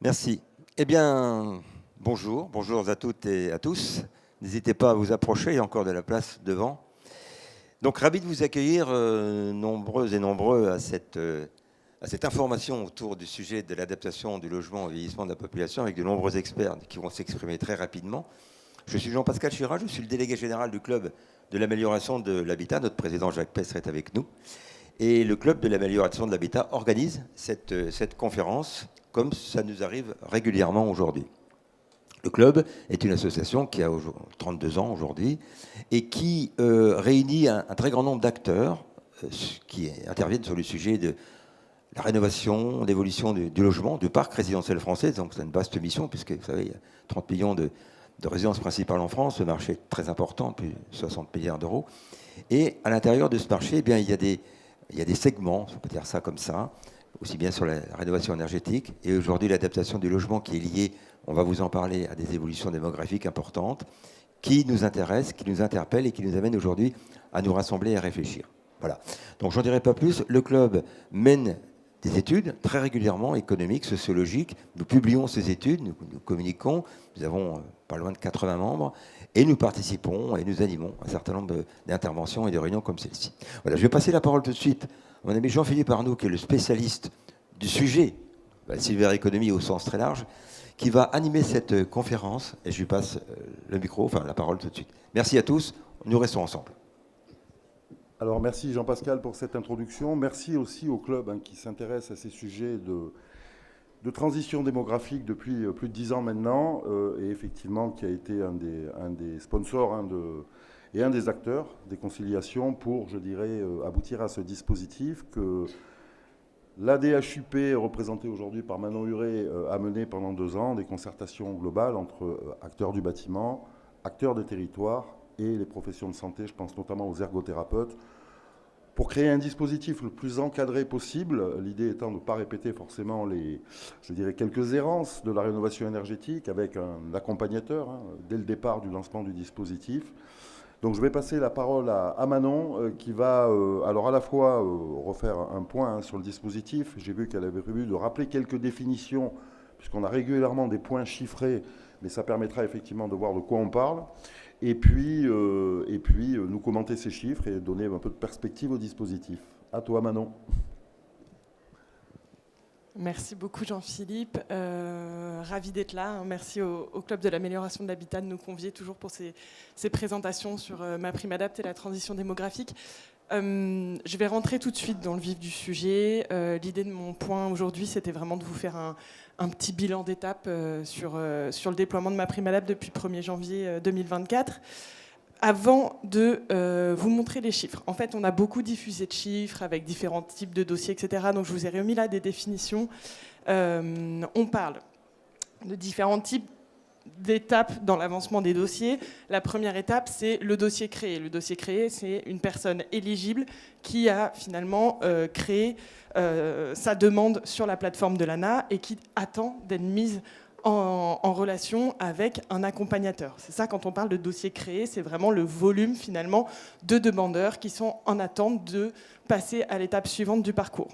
Merci. Eh bien, bonjour à toutes et à tous. N'hésitez pas à vous approcher, il y a encore de la place devant. Donc, ravi de vous accueillir, nombreux et nombreux, à cette information autour du sujet de l'adaptation du logement au vieillissement de la population, avec de nombreux experts qui vont s'exprimer très rapidement. Je suis Jean-Pascal Chira, je suis le délégué général du club de l'amélioration de l'habitat. Notre président Jacques Pestre est avec nous. Et le club de l'amélioration de l'habitat organise cette conférence, comme ça nous arrive régulièrement aujourd'hui. Le club est une association qui a 32 ans aujourd'hui et qui réunit un très grand nombre d'acteurs qui interviennent sur le sujet de la rénovation, l'évolution du logement, du parc résidentiel français. Donc c'est une vaste mission, puisque vous savez, il y a 30 millions de résidences principales en France. Le marché est très important, plus de 60 milliards d'euros. Et à l'intérieur de ce marché, eh bien, il y a des segments, on peut dire ça comme ça, aussi bien sur la rénovation énergétique et aujourd'hui l'adaptation du logement qui est liée, on va vous en parler, à des évolutions démographiques importantes qui nous intéressent, qui nous interpellent et qui nous amènent aujourd'hui à nous rassembler et à réfléchir. Voilà. Donc j'en dirai pas plus. Le club mène des études très régulièrement, économiques, sociologiques. Nous publions ces études, nous communiquons. Nous avons pas loin de 80 membres et nous participons et nous animons un certain nombre d'interventions et de réunions comme celle-ci. Voilà, je vais passer la parole tout de suite à mon ami Jean-Philippe Arnoux, qui est le spécialiste du sujet, la cyberéconomie au sens très large, qui va animer cette conférence. Et je lui passe le micro, enfin la parole tout de suite. Merci à tous, nous restons ensemble. Alors merci Jean-Pascal pour cette introduction. Merci aussi au club qui s'intéresse à ces sujets de transition démographique depuis plus de 10 ans maintenant et effectivement qui a été un des sponsors et un des acteurs des conciliations pour, je dirais, aboutir à ce dispositif que l'ADHUP, représentée aujourd'hui par Manon Huré, a mené pendant 2 ans des concertations globales entre acteurs du bâtiment, acteurs des territoires et les professions de santé, je pense notamment aux ergothérapeutes, pour créer un dispositif le plus encadré possible, l'idée étant de ne pas répéter forcément je dirais, quelques errances de la rénovation énergétique avec un accompagnateur dès le départ du lancement du dispositif. Donc je vais passer la parole à Manon qui va alors à la fois refaire un point sur le dispositif. J'ai vu qu'elle avait prévu de rappeler quelques définitions, puisqu'on a régulièrement des points chiffrés, mais ça permettra effectivement de voir de quoi on parle. Et puis nous commenter ces chiffres et donner un peu de perspective au dispositif. À toi, Manon. Merci beaucoup Jean-Philippe, ravi d'être là. Merci au Club de l'amélioration de l'habitat de nous convier toujours pour ces présentations sur MaPrimeAdapt et la transition démographique. Je vais rentrer tout de suite dans le vif du sujet. L'idée de mon point aujourd'hui, c'était vraiment de vous faire un petit bilan d'étape sur le déploiement de MaPrimeAdapt depuis le 1er janvier 2024. Avant de vous montrer les chiffres. En fait, on a beaucoup diffusé de chiffres avec différents types de dossiers, etc. Donc, je vous ai remis là des définitions. On parle de différents types d'étapes dans l'avancement des dossiers. La première étape, c'est le dossier créé. Le dossier créé, c'est une personne éligible qui a finalement créé sa demande sur la plateforme de l'ANA et qui attend d'être mise en relation avec un accompagnateur. C'est ça, quand on parle de dossier créé, c'est vraiment le volume finalement de demandeurs qui sont en attente de passer à l'étape suivante du parcours.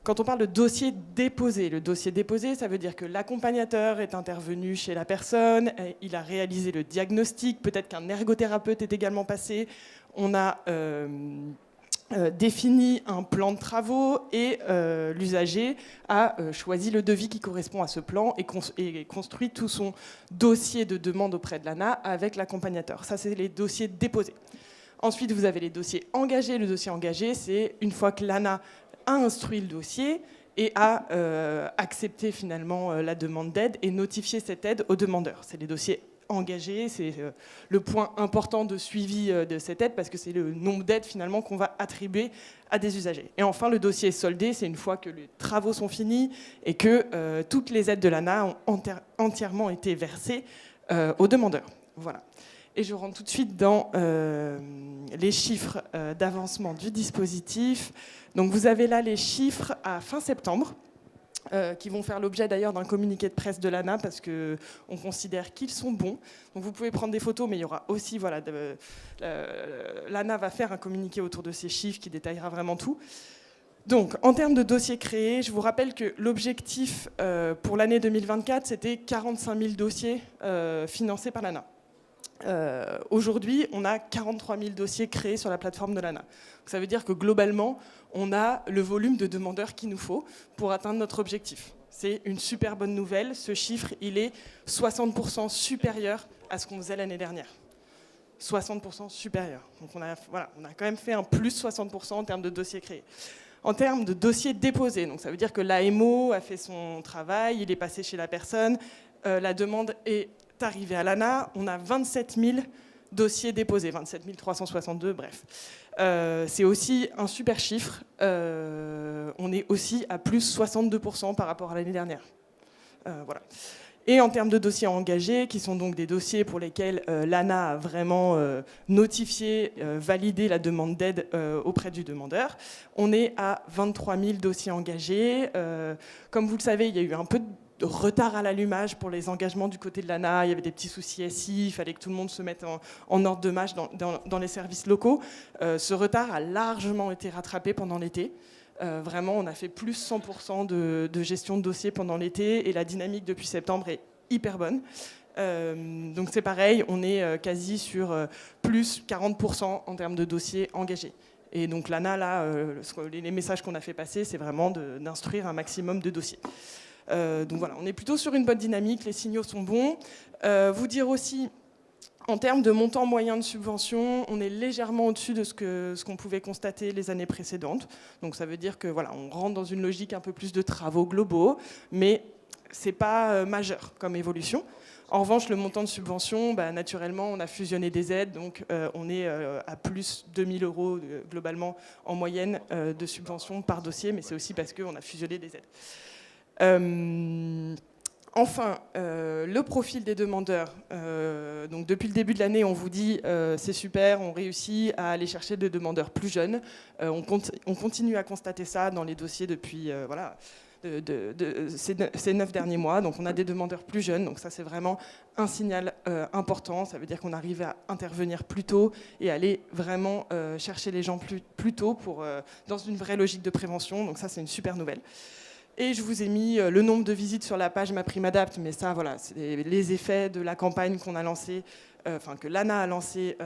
Quand on parle de dossier déposé, le dossier déposé, ça veut dire que l'accompagnateur est intervenu chez la personne, il a réalisé le diagnostic, peut-être qu'un ergothérapeute est également passé, on a défini un plan de travaux et l'usager a choisi le devis qui correspond à ce plan et construit tout son dossier de demande auprès de l'ANA avec l'accompagnateur. Ça, c'est les dossiers déposés. Ensuite, vous avez les dossiers engagés. Le dossier engagé, c'est une fois que l'ANA a instruit le dossier et a accepté finalement la demande d'aide et notifié cette aide au demandeur. C'est les dossiers engagés, c'est le point important de suivi de cette aide parce que c'est le nombre d'aides finalement qu'on va attribuer à des usagers. Et enfin, le dossier soldé, c'est une fois que les travaux sont finis et que toutes les aides de l'ANA ont entièrement été versées aux demandeurs. Voilà. Et je rentre tout de suite dans les chiffres d'avancement du dispositif. Donc vous avez là les chiffres à fin septembre, qui vont faire l'objet d'ailleurs d'un communiqué de presse de l'ANA parce qu'on considère qu'ils sont bons. Donc vous pouvez prendre des photos, mais il y aura aussi, voilà, l'ANA va faire un communiqué autour de ces chiffres qui détaillera vraiment tout. Donc, en termes de dossiers créés, je vous rappelle que l'objectif pour l'année 2024, c'était 45 000 dossiers financés par l'ANA. Aujourd'hui, on a 43 000 dossiers créés sur la plateforme de l'ANA. Ça veut dire que globalement, on a le volume de demandeurs qu'il nous faut pour atteindre notre objectif. C'est une super bonne nouvelle. Ce chiffre, il est 60% supérieur à ce qu'on faisait l'année dernière. 60% supérieur. Donc on a quand même fait un plus 60% en termes de dossiers créés. En termes de dossiers déposés, donc ça veut dire que l'AMO a fait son travail, il est passé chez la personne, la demande est arrivée à l'ANA, on a 27 000 dossiers déposés, 27 362, bref. C'est aussi un super chiffre, on est aussi à plus 62% par rapport à l'année dernière. Voilà. Et en termes de dossiers engagés, qui sont donc des dossiers pour lesquels l'ANA a vraiment notifié, validé la demande d'aide auprès du demandeur, on est à 23 000 dossiers engagés. Comme vous le savez, il y a eu un peu de retard à l'allumage pour les engagements du côté de l'ANA. Il y avait des petits soucis SI, il fallait que tout le monde se mette en ordre de marche dans les services locaux. Ce retard a largement été rattrapé pendant l'été. Vraiment, on a fait plus 100% de gestion de dossiers pendant l'été et la dynamique depuis septembre est hyper bonne. Donc c'est pareil, on est quasi sur plus 40% en termes de dossiers engagés. Et donc l'ANA, là, les messages qu'on a fait passer, c'est vraiment d'instruire un maximum de dossiers. Donc voilà, on est plutôt sur une bonne dynamique, les signaux sont bons. Vous dire aussi, en termes de montant moyen de subvention, on est légèrement au-dessus de ce qu'on pouvait constater les années précédentes. Donc ça veut dire que voilà, on rentre dans une logique un peu plus de travaux globaux, mais c'est pas majeur comme évolution. En revanche, le montant de subvention, naturellement, on a fusionné des aides, donc on est à plus 2 000 € globalement en moyenne de subvention par dossier, mais c'est aussi parce qu'on a fusionné des aides. Enfin, le profil des demandeurs. Donc depuis le début de l'année, on vous dit c'est super, on réussit à aller chercher des demandeurs plus jeunes. On continue à constater ça dans les dossiers depuis ces 9 derniers mois. Donc on a des demandeurs plus jeunes. Donc ça, c'est vraiment un signal important. Ça veut dire qu'on arrive à intervenir plus tôt et aller vraiment chercher les gens plus tôt dans une vraie logique de prévention. Donc ça, c'est une super nouvelle. Et je vous ai mis le nombre de visites sur la page MaPrimeAdapt, mais ça, voilà, c'est les effets de la campagne qu'on a lancée, que l'ANA a lancée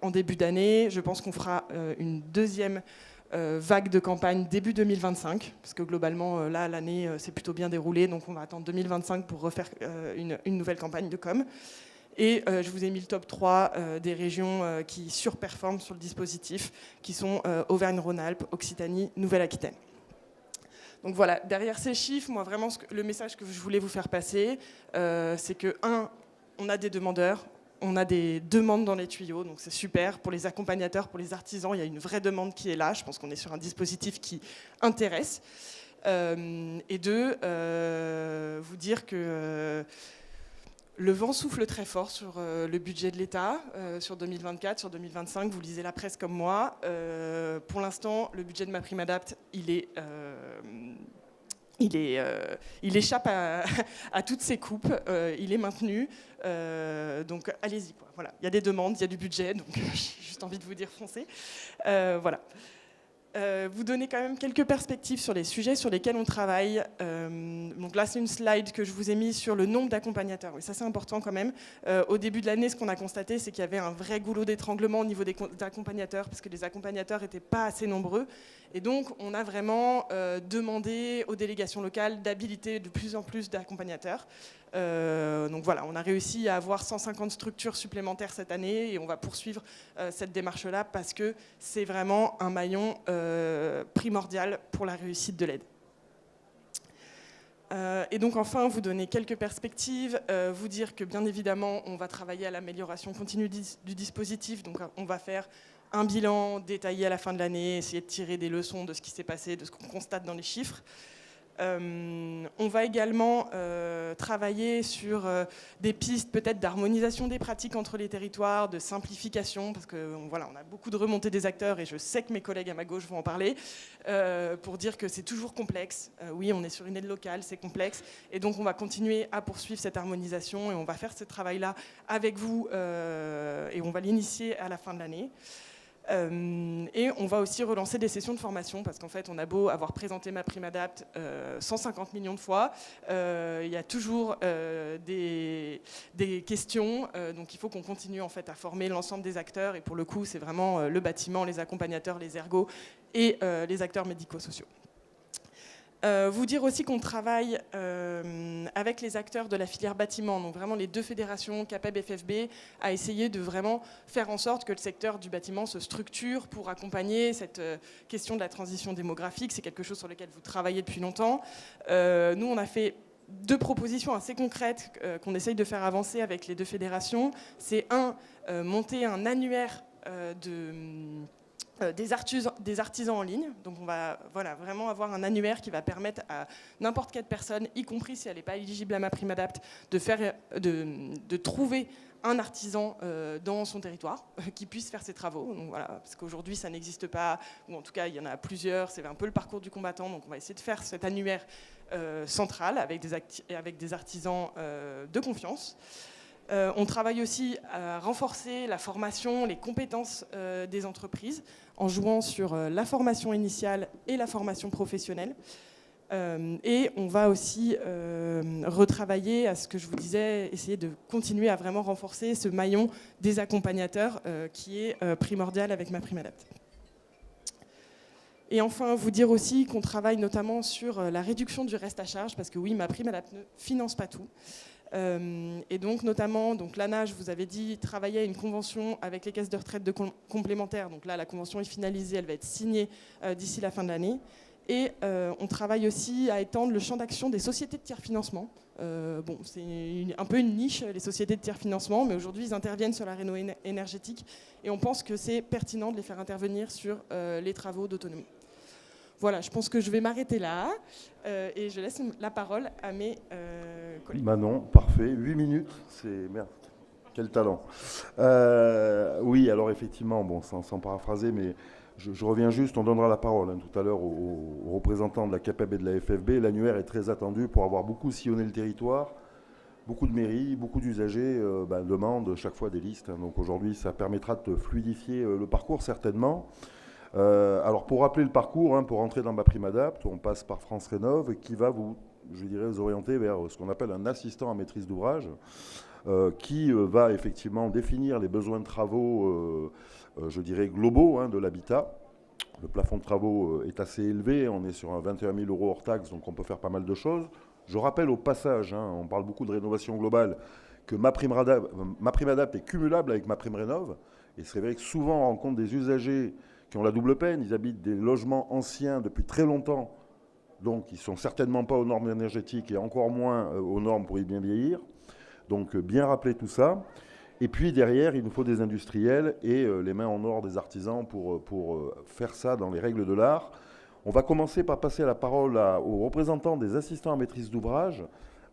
en début d'année. Je pense qu'on fera une deuxième vague de campagne début 2025, parce que globalement, là, l'année s'est plutôt bien déroulée, donc on va attendre 2025 pour refaire une nouvelle campagne de com. Et je vous ai mis le top 3 des régions qui surperforment sur le dispositif, qui sont Auvergne-Rhône-Alpes, Occitanie, Nouvelle-Aquitaine. Donc voilà, derrière ces chiffres, moi vraiment, le message que je voulais vous faire passer, c'est que, on a des demandeurs, on a des demandes dans les tuyaux, donc c'est super. Pour les accompagnateurs, pour les artisans, il y a une vraie demande qui est là. Je pense qu'on est sur un dispositif qui intéresse. Et deux, vous dire que le vent souffle très fort sur le budget de l'État, sur 2024, sur 2025. Vous lisez la presse comme moi. Pour l'instant, le budget de MaPrimeAdapt, il échappe à toutes ces coupes. Il est maintenu. Donc allez-y, quoi. Voilà. Il y a des demandes, il y a du budget. Donc j'ai juste envie de vous dire foncez. Voilà. Vous donner quand même quelques perspectives sur les sujets sur lesquels on travaille. Donc là, c'est une slide que je vous ai mise sur le nombre d'accompagnateurs. Oui, ça, c'est important quand même. Au début de l'année, ce qu'on a constaté, c'est qu'il y avait un vrai goulot d'étranglement au niveau des accompagnateurs, parce que les accompagnateurs n'étaient pas assez nombreux. Et donc, on a vraiment demandé aux délégations locales d'habiliter de plus en plus d'accompagnateurs. Donc voilà, on a réussi à avoir 150 structures supplémentaires cette année et on va poursuivre cette démarche-là parce que c'est vraiment un maillon primordial pour la réussite de l'aide. Et donc enfin, vous donner quelques perspectives, vous dire que bien évidemment, on va travailler à l'amélioration continue du dispositif, donc on va faire un bilan détaillé à la fin de l'année, essayer de tirer des leçons de ce qui s'est passé, de ce qu'on constate dans les chiffres. On va également travailler sur des pistes peut-être d'harmonisation des pratiques entre les territoires, de simplification, parce que voilà, on a beaucoup de remontées des acteurs et je sais que mes collègues à ma gauche vont en parler, pour dire que c'est toujours complexe. Oui, on est sur une aide locale, c'est complexe, et donc on va continuer à poursuivre cette harmonisation et on va faire ce travail-là avec vous et on va l'initier à la fin de l'année. Et on va aussi relancer des sessions de formation parce qu'en fait, on a beau avoir présenté MaPrimeAdapt 150 millions de fois, il y a toujours des questions. Donc il faut qu'on continue en fait à former l'ensemble des acteurs. Et pour le coup, c'est vraiment le bâtiment, les accompagnateurs, les ergos et les acteurs médico-sociaux. Vous dire aussi qu'on travaille avec les acteurs de la filière bâtiment, donc vraiment les 2 fédérations, CAPEB et FFB, à essayer de vraiment faire en sorte que le secteur du bâtiment se structure pour accompagner cette question de la transition démographique. C'est quelque chose sur lequel vous travaillez depuis longtemps. Nous, on a fait 2 propositions assez concrètes qu'on essaye de faire avancer avec les 2 fédérations. C'est monter un annuaire des artisans en ligne. Donc on va vraiment avoir un annuaire qui va permettre à n'importe quelle personne, y compris si elle n'est pas éligible à MaPrimeAdapt, de trouver un artisan dans son territoire qui puisse faire ses travaux. Donc voilà, parce qu'aujourd'hui ça n'existe pas, ou en tout cas il y en a plusieurs, c'est un peu le parcours du combattant. Donc on va essayer de faire cet annuaire central avec des artisans de confiance. On travaille aussi à renforcer la formation, les compétences des entreprises en jouant sur la formation initiale et la formation professionnelle. Et on va aussi retravailler à ce que je vous disais, essayer de continuer à vraiment renforcer ce maillon des accompagnateurs qui est primordial avec MaPrimeAdapt. Et enfin, vous dire aussi qu'on travaille notamment sur la réduction du reste à charge, parce que oui, MaPrimeAdapt ne finance pas tout. Et donc notamment, l'ANA, je vous avais dit, travailler à une convention avec les caisses de retraite complémentaires. Donc là, la convention est finalisée, elle va être signée d'ici la fin de l'année. Et on travaille aussi à étendre le champ d'action des sociétés de tiers-financement. C'est un peu une niche, les sociétés de tiers-financement, mais aujourd'hui, ils interviennent sur la rénovation énergétique. Et on pense que c'est pertinent de les faire intervenir sur les travaux d'autonomie. Voilà, je pense que je vais m'arrêter là et je laisse la parole à mes collègues. Manon, parfait. 8 minutes, c'est... Merde, quel talent. Oui, alors effectivement, sans paraphraser, mais je reviens juste, on donnera la parole tout à l'heure aux représentants de la CAPEB et de la FFB. L'annuaire est très attendu pour avoir beaucoup sillonné le territoire. Beaucoup de mairies, beaucoup d'usagers demandent chaque fois des listes. Donc aujourd'hui, ça permettra de fluidifier le parcours certainement. Alors pour rappeler le parcours, pour entrer dans MaPrimeAdapt, on passe par France Rénov qui va vous orienter vers ce qu'on appelle un assistant à maîtrise d'ouvrage qui va effectivement définir les besoins de travaux, globaux de l'habitat. Le plafond de travaux est assez élevé, on est sur un 21 000 € hors taxe, donc on peut faire pas mal de choses. Je rappelle au passage, on parle beaucoup de rénovation globale, que MaPrimeAdapt est cumulable avec MaPrimeRénov. Et c'est vrai que souvent on rencontre des usagers qui ont la double peine, ils habitent des logements anciens depuis très longtemps, donc ils ne sont certainement pas aux normes énergétiques et encore moins aux normes pour y bien vieillir. Donc bien rappeler tout ça. Et puis derrière, il nous faut des industriels et les mains en or des artisans pour faire ça dans les règles de l'art. On va commencer par passer la parole aux représentants des assistants à maîtrise d'ouvrage.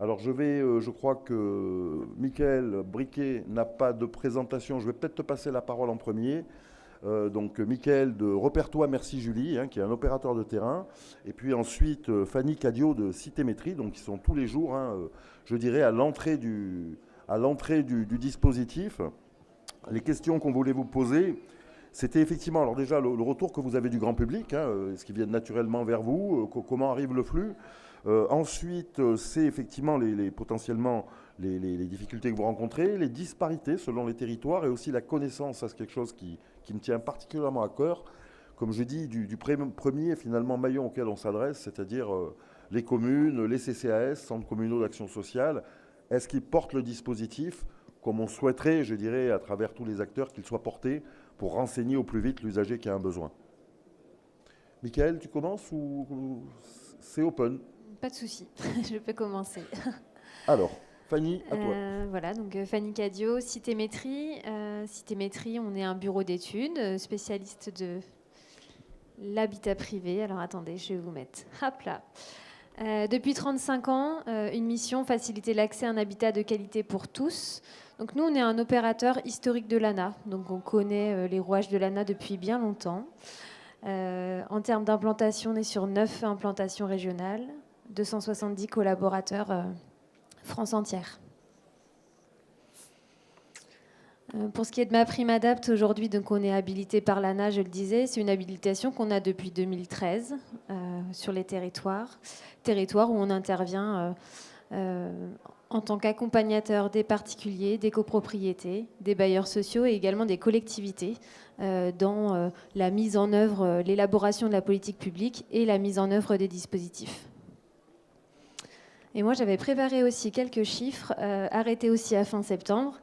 Alors je crois que Mickaël Briquet n'a pas de présentation, je vais peut-être te passer la parole en premier. Donc Mickaël de Repère-toi, merci Julie, qui est un opérateur de terrain. Et puis ensuite Fanny Cadio de Citémétrie, donc qui sont tous les jours, à l'entrée du dispositif. Les questions qu'on voulait vous poser, c'était effectivement, alors déjà le retour que vous avez du grand public, ce qui vient naturellement vers vous, comment arrive le flux. Ensuite, c'est effectivement potentiellement les difficultés que vous rencontrez, les disparités selon les territoires et aussi la connaissance, ça c'est quelque chose qui me tient particulièrement à cœur, comme je dis, du premier finalement maillon auquel on s'adresse, c'est-à-dire les communes, les CCAS, centres communaux d'action sociale. Est-ce qu'ils portent le dispositif comme on souhaiterait, à travers tous les acteurs, qu'il soit porté pour renseigner au plus vite l'usager qui a un besoin? Mickaël, tu commences ou c'est open? Pas de souci, je peux commencer. Alors, Fanny, à toi. Voilà, donc Fanny Cadio, Citémétrie. Citémétrie, on est un bureau d'études spécialiste de l'habitat privé. Alors attendez, je vais vous mettre. Hop là. Depuis 35 ans, une mission, faciliter l'accès à un habitat de qualité pour tous. Donc nous, on est un opérateur historique de l'ANA. Donc on connaît les rouages de l'ANA depuis bien longtemps. En termes d'implantation, on est sur 9 implantations régionales, 270 collaborateurs France entière. Pour ce qui est de MaPrimeAdapt, aujourd'hui, donc on est habilité par l'ANA, je le disais. C'est une habilitation qu'on a depuis 2013 sur les territoires où on intervient en tant qu'accompagnateur des particuliers, des copropriétés, des bailleurs sociaux et également des collectivités dans la mise en œuvre, l'élaboration de la politique publique et la mise en œuvre des dispositifs. Et moi, j'avais préparé aussi quelques chiffres, arrêtés aussi à fin septembre.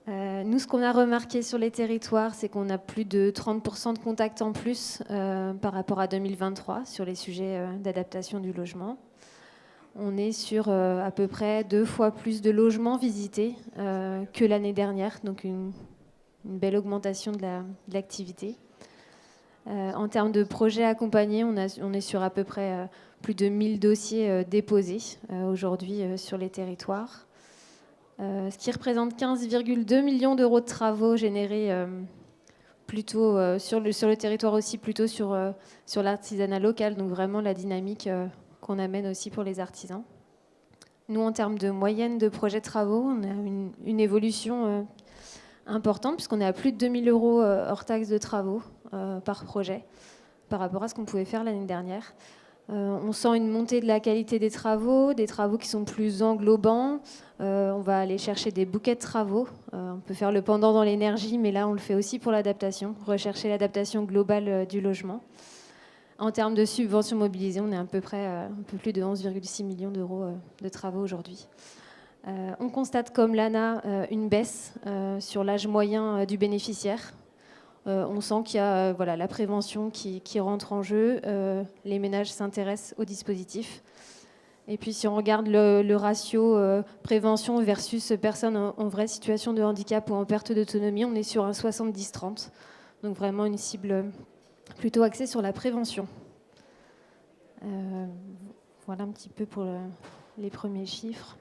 Nous, ce qu'on a remarqué sur les territoires, c'est qu'on a plus de 30% de contacts en plus par rapport à 2023 sur les sujets d'adaptation du logement. On est sur à peu près 2 fois plus de logements visités que l'année dernière, donc une belle augmentation de l'activité. En termes de projets accompagnés, on est sur à peu près plus de 1000 dossiers déposés aujourd'hui sur les territoires. Ce qui représente 15,2 millions d'euros de travaux générés plutôt sur le territoire aussi, plutôt sur l'artisanat local, donc vraiment la dynamique qu'on amène aussi pour les artisans. Nous, en termes de moyenne de projets de travaux, on a une évolution importante, puisqu'on est à plus de 2000 euros hors taxe de travaux par projet, par rapport à ce qu'on pouvait faire l'année dernière. On sent une montée de la qualité des travaux qui sont plus englobants. On va aller chercher des bouquets de travaux. On peut faire le pendant dans l'énergie, mais là, on le fait aussi pour l'adaptation, rechercher l'adaptation globale du logement. En termes de subventions mobilisées, on est à peu près un peu plus de 11,6 millions d'euros de travaux aujourd'hui. On constate, comme l'ANA, une baisse sur l'âge moyen du bénéficiaire. On sent qu'il y a la prévention qui rentre en jeu. Les ménages s'intéressent au dispositif. Et puis si on regarde le ratio prévention versus personnes en vraie situation de handicap ou en perte d'autonomie, on est sur un 70-30. Donc vraiment une cible plutôt axée sur la prévention. Voilà un petit peu pour les premiers chiffres.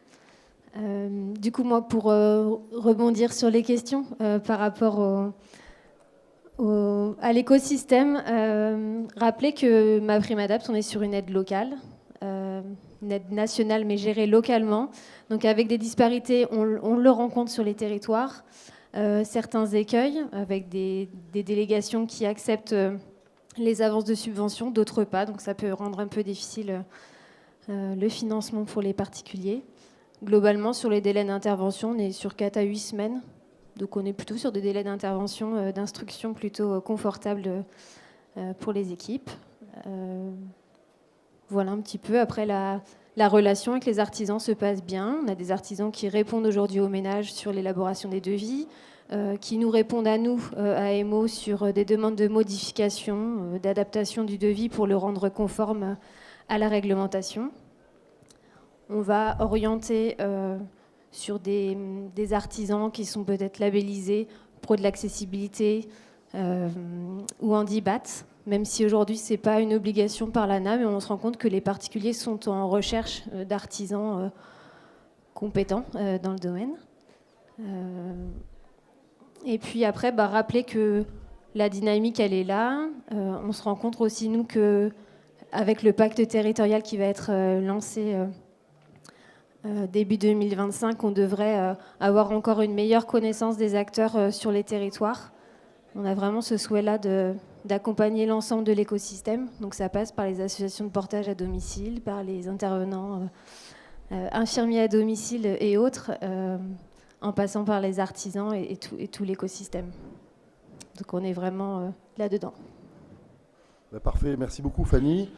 Du coup, moi, pour rebondir sur les questions par rapport à l'écosystème, rappeler que MaPrimeAdapt, on est sur une aide locale, une aide nationale mais gérée localement. Donc avec des disparités, on le rencontre sur les territoires. Certains écueils avec des délégations qui acceptent les avances de subventions, d'autres pas. Donc ça peut rendre un peu difficile le financement pour les particuliers. Globalement, sur les délais d'intervention, on est sur 4 à 8 semaines. Donc on est plutôt sur des délais d'intervention, d'instruction plutôt confortables pour les équipes. Voilà un petit peu. Après, la relation avec les artisans se passe bien. On a des artisans qui répondent aujourd'hui aux ménages sur l'élaboration des devis, qui nous répondent à nous, à EMO, sur des demandes de modification, d'adaptation du devis pour le rendre conforme à la réglementation. On va orienter sur des artisans qui sont peut-être labellisés pro de l'accessibilité ou Handibat, même si aujourd'hui ce n'est pas une obligation par l'ANA, mais on se rend compte que les particuliers sont en recherche d'artisans compétents dans le domaine. Et puis après, rappeler que la dynamique, elle est là. On se rend compte aussi, nous, qu'avec le pacte territorial qui va être lancé début 2025, on devrait avoir encore une meilleure connaissance des acteurs sur les territoires. On a vraiment ce souhait-là d'accompagner l'ensemble de l'écosystème. Donc ça passe par les associations de portage à domicile, par les intervenants infirmiers à domicile et autres, en passant par les artisans et tout l'écosystème. Donc on est vraiment là-dedans. Parfait, merci beaucoup Fanny.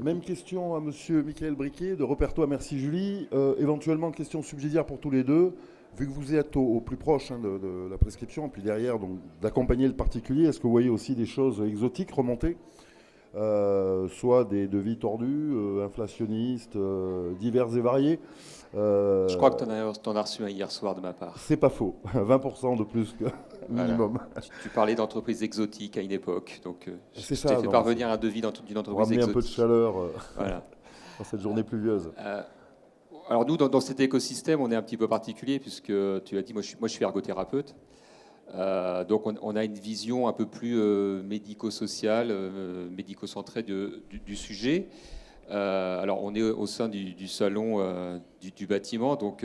Même question à monsieur Michael Briquet de Repertoire. Merci Julie. Éventuellement, question subsidiaire pour tous les deux. Vu que vous êtes au plus proche de la prescription, puis derrière, donc d'accompagner le particulier, est-ce que vous voyez aussi des choses exotiques remonter soit des devis tordus, inflationnistes, divers et variés. Je crois que tu en as reçu un hier soir de ma part. C'est pas faux, 20% de plus que minimum. Voilà. Tu parlais d'entreprises exotiques à une époque, donc je t'ai fait parvenir un devis d'une entreprise exotique. Un peu de chaleur voilà. dans cette journée pluvieuse. Alors nous, dans cet écosystème, on est un petit peu particulier, puisque tu as dit, moi je suis ergothérapeute. Donc on a une vision un peu plus médico-sociale, médico-centrée du sujet. Alors on est au sein du salon du bâtiment, donc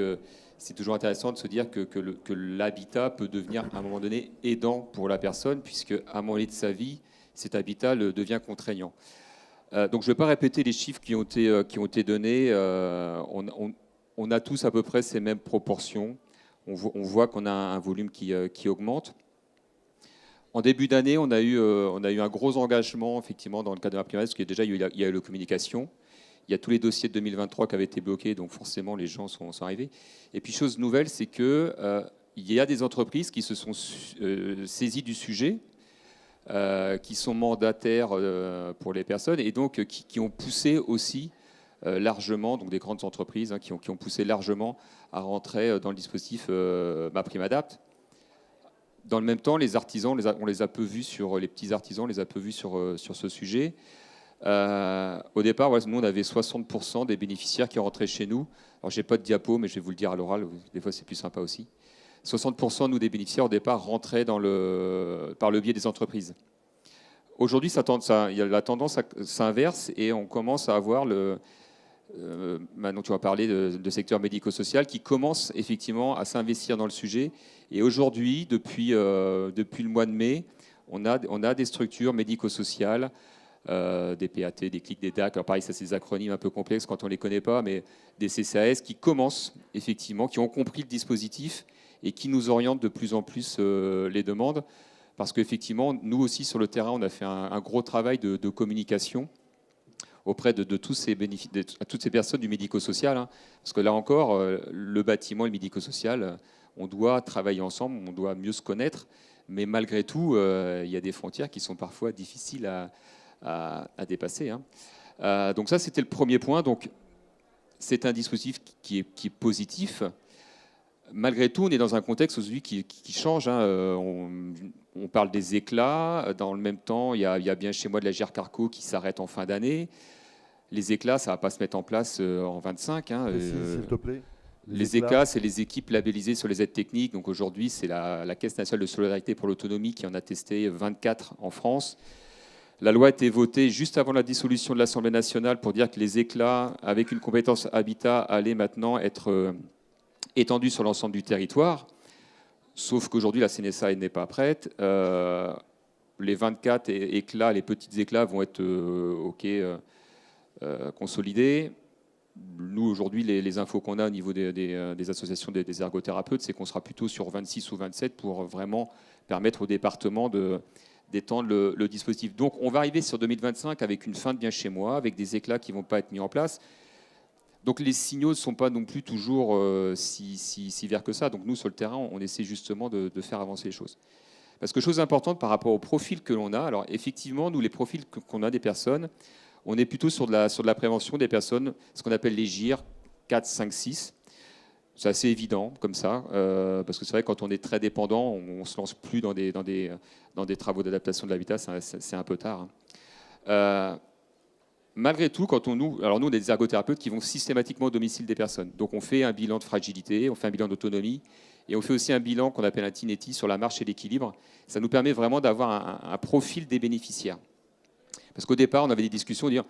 c'est toujours intéressant de se dire que l'habitat peut devenir à un moment donné aidant pour la personne, puisque à un moment donné de sa vie, cet habitat devient contraignant. Donc je ne vais pas répéter les chiffres qui ont été donnés. On a tous à peu près ces mêmes proportions. On voit qu'on a un volume qui augmente. En début d'année, on a eu un gros engagement effectivement dans le cadre de MaPrimeAdapt, parce qu'il y a eu la communication. Il y a tous les dossiers de 2023 qui avaient été bloqués, donc forcément les gens sont arrivés. Et puis chose nouvelle, c'est qu'il y a des entreprises qui se sont saisies du sujet, qui sont mandataires pour les personnes, et donc qui ont poussé aussi largement, donc des grandes entreprises qui ont poussé largement à rentrer dans le dispositif MaPrimeAdapt. Dans le même temps, les artisans, on les a peu vus les petits artisans, on les a peu vus sur ce sujet. Au départ, nous, on avait 60% des bénéficiaires qui rentraient chez nous. Alors, je n'ai pas de diapo, mais je vais vous le dire à l'oral, des fois c'est plus sympa aussi. 60% nous, des bénéficiaires, au départ, rentraient par le biais des entreprises. Aujourd'hui, la tendance s'inverse et on commence à avoir maintenant tu vas parler de secteur médico-social qui commence effectivement à s'investir dans le sujet. Et aujourd'hui, depuis le mois de mai, on a des structures médico-sociales, des PAT, des CLIC, des DAC. Alors pareil, ça c'est des acronymes un peu complexes quand on ne les connaît pas, mais des CCAS qui commencent effectivement, qui ont compris le dispositif et qui nous orientent de plus en plus les demandes. Parce qu'effectivement, nous aussi sur le terrain, on a fait un gros travail de communication auprès de toutes ces personnes du médico-social. Parce que là encore, le bâtiment et le médico-social, on doit travailler ensemble, on doit mieux se connaître. Mais malgré tout, il y a des frontières qui sont parfois difficiles à dépasser. Donc ça, c'était le premier point. Donc, c'est un dispositif qui est positif. Malgré tout, on est dans un contexte aujourd'hui qui change. On parle des éclats. Dans le même temps, il y a bien chez moi de la GER-Carco qui s'arrête en fin d'année. Les éclats, ça ne va pas se mettre en place en 25. S'il te plaît. Les éclats, c'est les équipes labellisées sur les aides techniques. Donc aujourd'hui, c'est la Caisse nationale de solidarité pour l'autonomie qui en a testé 24 en France. La loi a été votée juste avant la dissolution de l'Assemblée nationale pour dire que les éclats, avec une compétence habitat, allaient maintenant être étendus sur l'ensemble du territoire. Sauf qu'aujourd'hui, la CNSA n'est pas prête. Les 24 éclats, les petits éclats vont être consolidés. Nous, aujourd'hui, les infos qu'on a au niveau des associations des ergothérapeutes, c'est qu'on sera plutôt sur 26 ou 27 pour vraiment permettre au département d'étendre le dispositif. Donc, on va arriver sur 2025 avec une fin de bien chez moi, avec des éclats qui ne vont pas être mis en place. Donc, les signaux ne sont pas non plus toujours si verts que ça. Donc, nous, sur le terrain, on essaie justement de faire avancer les choses. Parce que chose importante par rapport au profil que l'on a, alors effectivement, nous, les profils qu'on a des personnes, on est plutôt sur de la prévention des personnes, ce qu'on appelle les GIR 4, 5, 6. C'est assez évident comme ça, parce que c'est vrai que quand on est très dépendant, on ne se lance plus dans des travaux d'adaptation de l'habitat, c'est un peu tard. Malgré tout, nous, on a des ergothérapeutes qui vont systématiquement au domicile des personnes. Donc on fait un bilan de fragilité, on fait un bilan d'autonomie, et on fait aussi un bilan qu'on appelle un TINETI sur la marche et l'équilibre. Ça nous permet vraiment d'avoir un profil des bénéficiaires. Parce qu'au départ, on avait des discussions, dire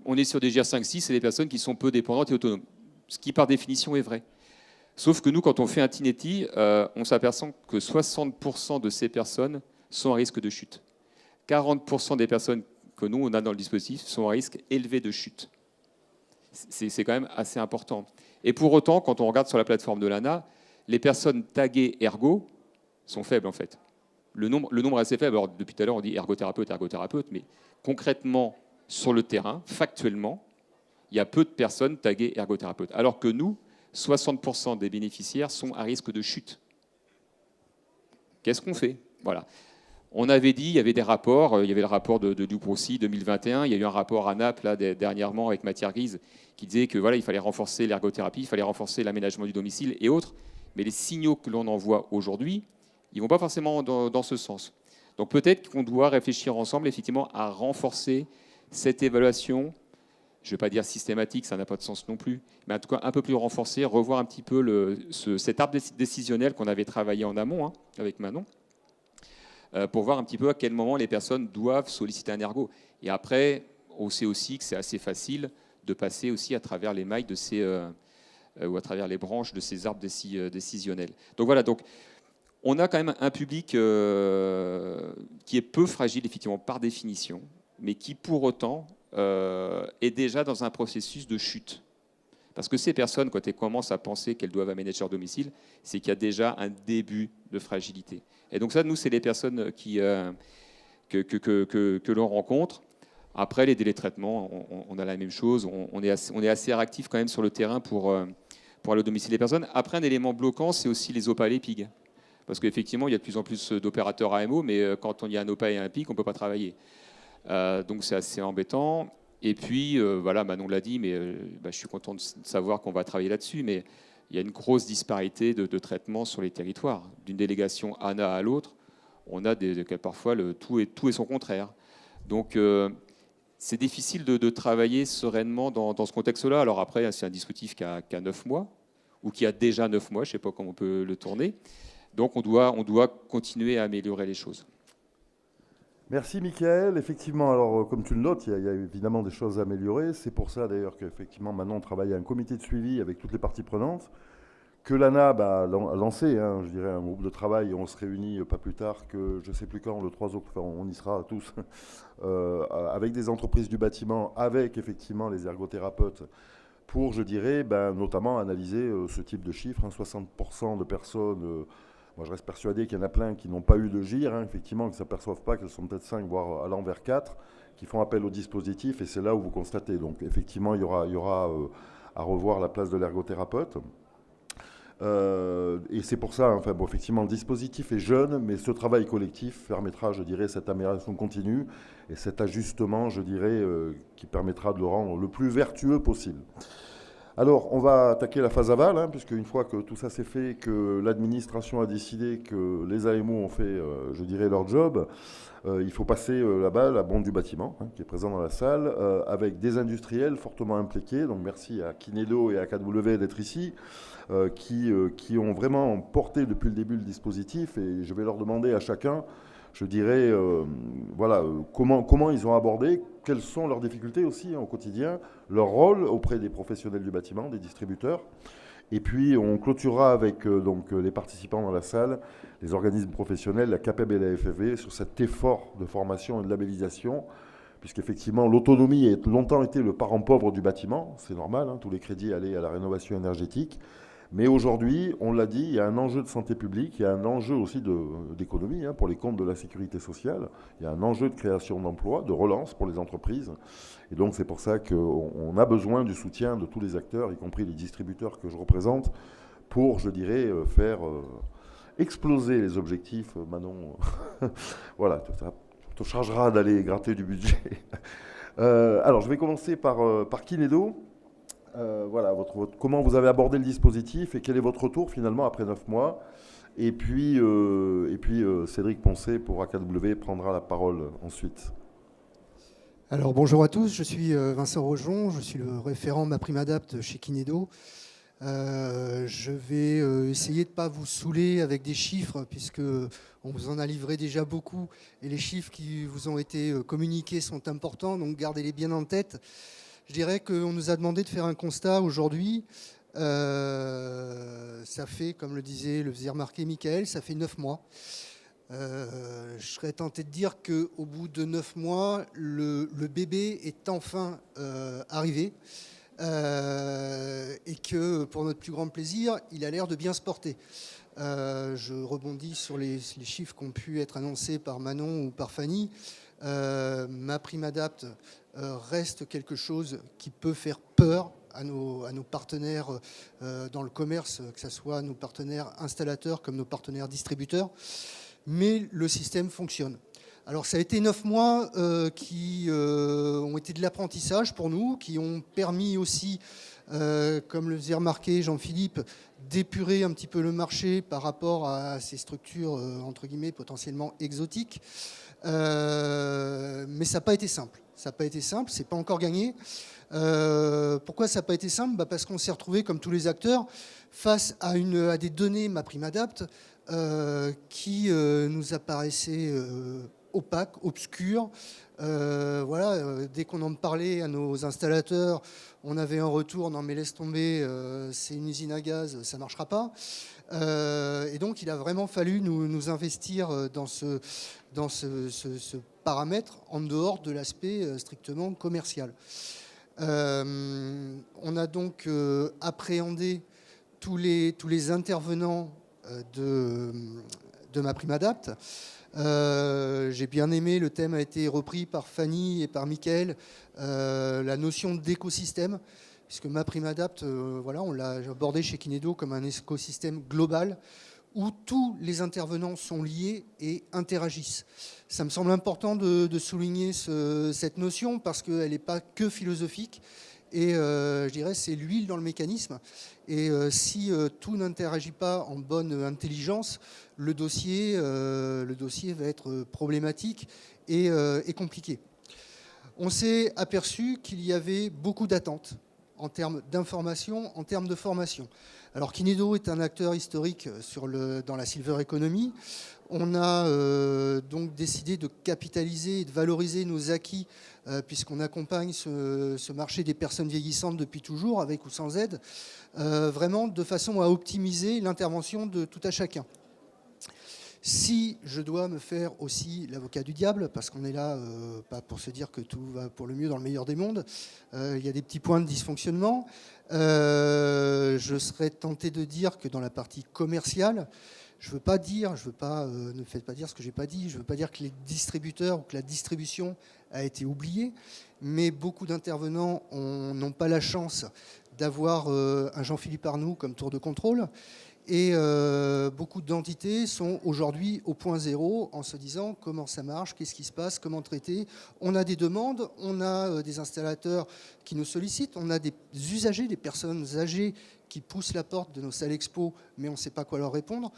on est sur des GR5-6, c'est des personnes qui sont peu dépendantes et autonomes. Ce qui, par définition, est vrai. Sauf que nous, quand on fait un TINETI, on s'aperçoit que 60% de ces personnes sont à risque de chute. 40% des personnes que nous, on a dans le dispositif sont à risque élevé de chute. C'est quand même assez important. Et pour autant, quand on regarde sur la plateforme de l'ANA, les personnes taguées ergo sont faibles, en fait. Le nombre est assez faible. Alors, depuis tout à l'heure, on dit ergothérapeute, mais concrètement, sur le terrain, factuellement, il y a peu de personnes taguées ergothérapeute. Alors que nous, 60% des bénéficiaires sont à risque de chute. Qu'est-ce qu'on fait? Voilà. On avait dit, il y avait des rapports, il y avait le rapport de Dubrossi 2021, il y a eu un rapport à Naples là, dernièrement avec Matière Grise qui disait que voilà, il fallait renforcer l'ergothérapie, il fallait renforcer l'aménagement du domicile et autres. Mais les signaux que l'on envoie aujourd'hui, ils ne vont pas forcément dans ce sens. Donc peut-être qu'on doit réfléchir ensemble effectivement à renforcer cette évaluation. Je ne vais pas dire systématique, ça n'a pas de sens non plus, mais en tout cas un peu plus renforcée, revoir un petit peu cet arbre décisionnel qu'on avait travaillé en amont avec Manon, pour voir un petit peu à quel moment les personnes doivent solliciter un ergo. Et après, on sait aussi que c'est assez facile de passer aussi à travers les mailles de ces ou à travers les branches de ces arbres décisionnels. Donc voilà, donc, on a quand même un public qui est peu fragile, effectivement, par définition, mais qui, pour autant, est déjà dans un processus de chute. Parce que ces personnes, quand elles commencent à penser qu'elles doivent aménager leur domicile, c'est qu'il y a déjà un début de fragilité. Et donc ça, nous, c'est les personnes que l'on rencontre. Après, les délais de traitement, on a la même chose. On est assez réactif quand même sur le terrain pour aller au domicile des personnes. Après, un élément bloquant, c'est aussi les OPA et les PIG. Parce qu'effectivement, il y a de plus en plus d'opérateurs AMO, mais quand il y a un OPA et un PIG, on ne peut pas travailler. Donc c'est assez embêtant. Et puis, voilà, Manon l'a dit, mais je suis content de savoir qu'on va travailler là-dessus, mais il y a une grosse disparité de traitement sur les territoires. D'une délégation ANA à l'autre, on a parfois tout et son contraire. Donc, c'est difficile de travailler sereinement dans ce contexte-là. Alors après, c'est un dispositif qui a 9 mois, ou qui a déjà 9 mois, je ne sais pas comment on peut le tourner. Donc, on doit continuer à améliorer les choses. Merci Mickaël. Effectivement, alors comme tu le notes, il y a évidemment des choses à améliorer. C'est pour ça d'ailleurs qu'effectivement maintenant on travaille à un comité de suivi avec toutes les parties prenantes, que l'ANA a lancé, je dirais, un groupe de travail. On se réunit pas plus tard que je ne sais plus quand, le 3 octobre, on y sera tous, avec des entreprises du bâtiment, avec effectivement les ergothérapeutes, pour, je dirais, notamment analyser ce type de chiffres. 60% de personnes... Moi, je reste persuadé qu'il y en a plein qui n'ont pas eu de GIR, effectivement, qui ne s'aperçoivent pas qu'elles sont peut-être 5, voire allant vers 4, qui font appel au dispositif, et c'est là où vous constatez. Donc, effectivement, il y aura à revoir la place de l'ergothérapeute. Et c'est pour ça, effectivement, le dispositif est jeune, mais ce travail collectif permettra, je dirais, cette amélioration continue et cet ajustement, je dirais, qui permettra de le rendre le plus vertueux possible. Alors, on va attaquer la phase aval, puisque une fois que tout ça s'est fait, que l'administration a décidé que les AMO ont fait, je dirais, leur job, il faut passer la balle à Bond du bâtiment, qui est présent dans la salle, avec des industriels fortement impliqués. Donc, merci à Kinedo et à AKW d'être ici, qui ont vraiment porté depuis le début le dispositif. Et je vais leur demander à chacun, je dirais, comment ils ont abordé, quelles sont leurs difficultés aussi au quotidien, leur rôle auprès des professionnels du bâtiment, des distributeurs. Et puis on clôturera avec les participants dans la salle, les organismes professionnels, la CAPEB et la FFV, sur cet effort de formation et de labellisation, puisqu'effectivement l'autonomie a longtemps été le parent pauvre du bâtiment, c'est normal, tous les crédits allaient à la rénovation énergétique. Mais aujourd'hui, on l'a dit, il y a un enjeu de santé publique, il y a un enjeu aussi d'économie pour les comptes de la sécurité sociale, il y a un enjeu de création d'emplois, de relance pour les entreprises. Et donc c'est pour ça qu'on a besoin du soutien de tous les acteurs, y compris les distributeurs que je représente, pour, je dirais, faire exploser les objectifs. Manon, voilà, ça te chargera d'aller gratter du budget. Alors je vais commencer par Kinedo. Voilà, comment vous avez abordé le dispositif et quel est votre retour finalement après 9 mois. Et puis Cédric Poncet pour AKW prendra la parole ensuite. Alors bonjour à tous, je suis Vincent Rojon, je suis le référent MaPrimeAdapt chez Kinedo. Je vais essayer de ne pas vous saouler avec des chiffres puisque on vous en a livré déjà beaucoup et les chiffres qui vous ont été communiqués sont importants, donc gardez-les bien en tête. Je dirais qu'on nous a demandé de faire un constat aujourd'hui. Ça fait, comme le faisait remarquer Mickaël, ça fait 9 mois. Je serais tenté de dire qu'au bout de 9 mois, le bébé est enfin arrivé et que, pour notre plus grand plaisir, il a l'air de bien se porter. Je rebondis sur les chiffres qui ont pu être annoncés par Manon ou par Fanny. MaPrimeAdapt reste quelque chose qui peut faire peur à nos partenaires dans le commerce, que ce soit nos partenaires installateurs comme nos partenaires distributeurs. Mais le système fonctionne. Alors ça a été 9 mois qui ont été de l'apprentissage pour nous, qui ont permis aussi, comme le faisait remarquer Jean-Philippe, d'épurer un petit peu le marché par rapport à ces structures entre guillemets potentiellement exotiques. Mais ça n'a pas été simple. Ça n'a pas été simple, c'est pas encore gagné. Pourquoi ça n'a pas été simple ? Parce qu'on s'est retrouvé, comme tous les acteurs, face à des données MaPrimeAdapt qui nous apparaissaient opaque, obscur. Voilà, dès qu'on en parlait à nos installateurs, on avait un retour, non mais laisse tomber, c'est une usine à gaz, ça ne marchera pas. Et donc il a vraiment fallu nous investir dans ce paramètre en dehors de l'aspect strictement commercial. On a donc appréhendé tous les intervenants de MaPrimeAdapt. J'ai bien aimé, le thème a été repris par Fanny et par Mickaël, la notion d'écosystème, puisque MaPrimeAdapt, voilà, on l'a abordé chez Kinedo comme un écosystème global où tous les intervenants sont liés et interagissent. Ça me semble important de souligner cette notion parce qu'elle n'est pas que philosophique. Et je dirais c'est l'huile dans le mécanisme. Et si tout n'interagit pas en bonne intelligence, le dossier va être problématique et compliqué. On s'est aperçu qu'il y avait beaucoup d'attentes en termes d'information, en termes de formation. Alors Kinedo est un acteur historique dans la silver economy. On a donc décidé de capitaliser et de valoriser nos acquis puisqu'on accompagne ce marché des personnes vieillissantes depuis toujours, avec ou sans aide, vraiment de façon à optimiser l'intervention de tout à chacun. Si je dois me faire aussi l'avocat du diable, parce qu'on est là pas pour se dire que tout va pour le mieux dans le meilleur des mondes, il y a des petits points de dysfonctionnement. Je serais tenté de dire que dans la partie commerciale, ne faites pas dire ce que j'ai pas dit, je ne veux pas dire que les distributeurs ou que la distribution a été oubliée, mais beaucoup d'intervenants n'ont pas la chance d'avoir un Jean-Philippe Arnoux comme tour de contrôle. Et beaucoup d'entités sont aujourd'hui au point zéro en se disant comment ça marche, qu'est-ce qui se passe, comment traiter. On a des demandes, on a des installateurs qui nous sollicitent, on a des usagers, des personnes âgées qui poussent la porte de nos salles expo, mais on ne sait pas quoi leur répondre.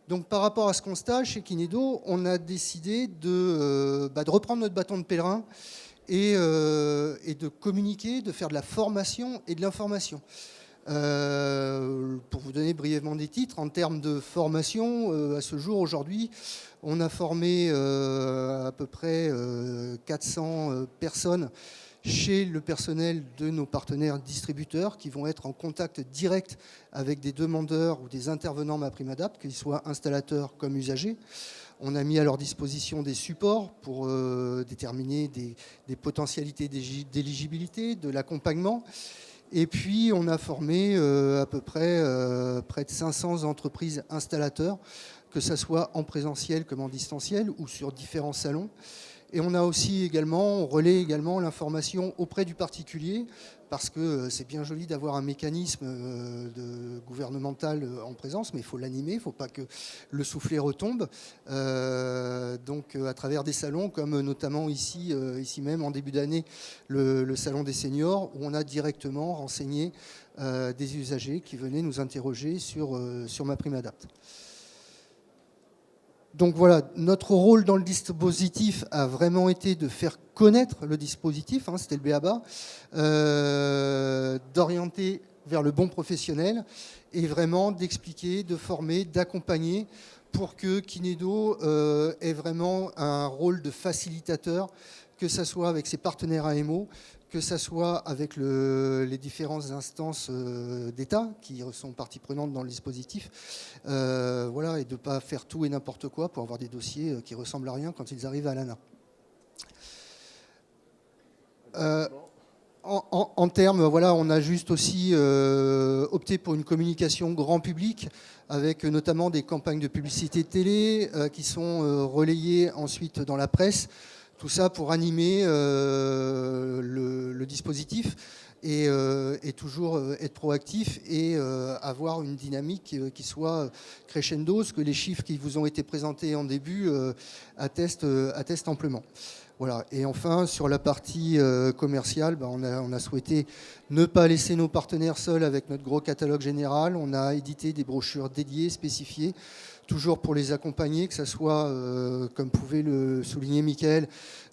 Donc par rapport à ce constat, chez Kinedo, on a décidé de reprendre notre bâton de pèlerin et de communiquer, de faire de la formation et de l'information. Pour vous donner brièvement des titres, en termes de formation, à ce jour, aujourd'hui, on a formé à peu près 400 personnes chez le personnel de nos partenaires distributeurs qui vont être en contact direct avec des demandeurs ou des intervenants MaPrimeAdapt, qu'ils soient installateurs comme usagers. On a mis à leur disposition des supports pour déterminer des potentialités d'éligibilité, de l'accompagnement. Et puis, on a formé à peu près près de 500 entreprises installateurs, que ce soit en présentiel comme en distanciel ou sur différents salons. Et on a aussi on relaie également l'information auprès du particulier, parce que c'est bien joli d'avoir un mécanisme gouvernemental en présence, mais il faut l'animer, il ne faut pas que le soufflet retombe. Donc à travers des salons, comme notamment ici même en début d'année, le salon des seniors, où on a directement renseigné des usagers qui venaient nous interroger sur MaPrimeAdapt. Donc voilà, notre rôle dans le dispositif a vraiment été de faire connaître le dispositif, c'était le b.a.-ba, d'orienter vers le bon professionnel et vraiment d'expliquer, de former, d'accompagner pour que Kinedo ait vraiment un rôle de facilitateur, que ce soit avec ses partenaires AMO, que ce soit avec les différentes instances d'État qui sont partie prenante dans le dispositif, voilà, et de ne pas faire tout et n'importe quoi pour avoir des dossiers qui ressemblent à rien quand ils arrivent à l'ANA. En termes, voilà, on a juste aussi opté pour une communication grand public, avec notamment des campagnes de publicité télé qui sont relayées ensuite dans la presse. Tout ça pour animer le dispositif et toujours être proactif et avoir une dynamique qui soit crescendo, ce que les chiffres qui vous ont été présentés en début attestent amplement. Voilà. Et enfin, sur la partie commerciale, on a souhaité ne pas laisser nos partenaires seuls avec notre gros catalogue général. On a édité des brochures dédiées, spécifiées, toujours pour les accompagner, que ce soit, comme pouvait le souligner Mickaël,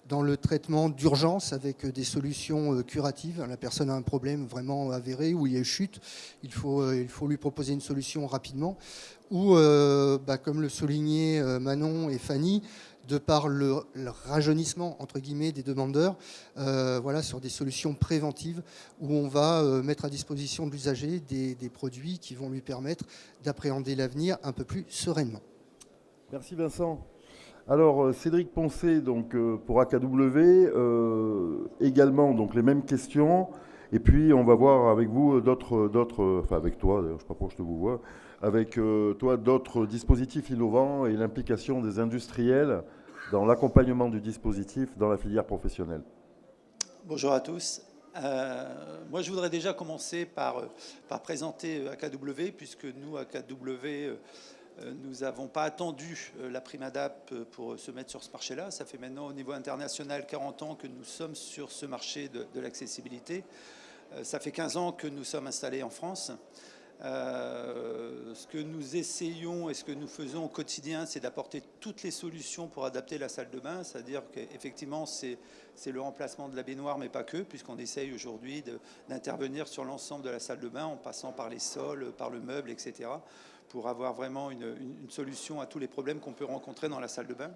dans le traitement d'urgence avec des solutions curatives. La personne a un problème vraiment avéré où il y a une chute, il faut lui proposer une solution rapidement. Ou, comme le soulignaient Manon et Fanny, de par le rajeunissement entre guillemets des demandeurs, voilà, sur des solutions préventives où on va mettre à disposition de l'usager des produits qui vont lui permettre d'appréhender l'avenir un peu plus sereinement. Merci Vincent. Alors Cédric Poncet donc, pour AKW, également donc, les mêmes questions. Et puis on va voir avec vous enfin avec toi, je ne sais pas pourquoi je te vous vois, avec toi d'autres dispositifs innovants et l'implication des industriels dans l'accompagnement du dispositif dans la filière professionnelle. Bonjour à tous. Moi, je voudrais déjà commencer par présenter AKW, puisque nous, AKW, nous n'avons pas attendu la Primadap pour se mettre sur ce marché-là. Ça fait maintenant au niveau international 40 ans que nous sommes sur ce marché de l'accessibilité. Ça fait 15 ans que nous sommes installés en France. Ce que nous essayons et ce que nous faisons au quotidien, c'est d'apporter toutes les solutions pour adapter la salle de bain. C'est-à-dire qu'effectivement, c'est le remplacement de la baignoire, mais pas que, puisqu'on essaye aujourd'hui d'intervenir sur l'ensemble de la salle de bain en passant par les sols, par le meuble, etc., pour avoir vraiment une solution à tous les problèmes qu'on peut rencontrer dans la salle de bain.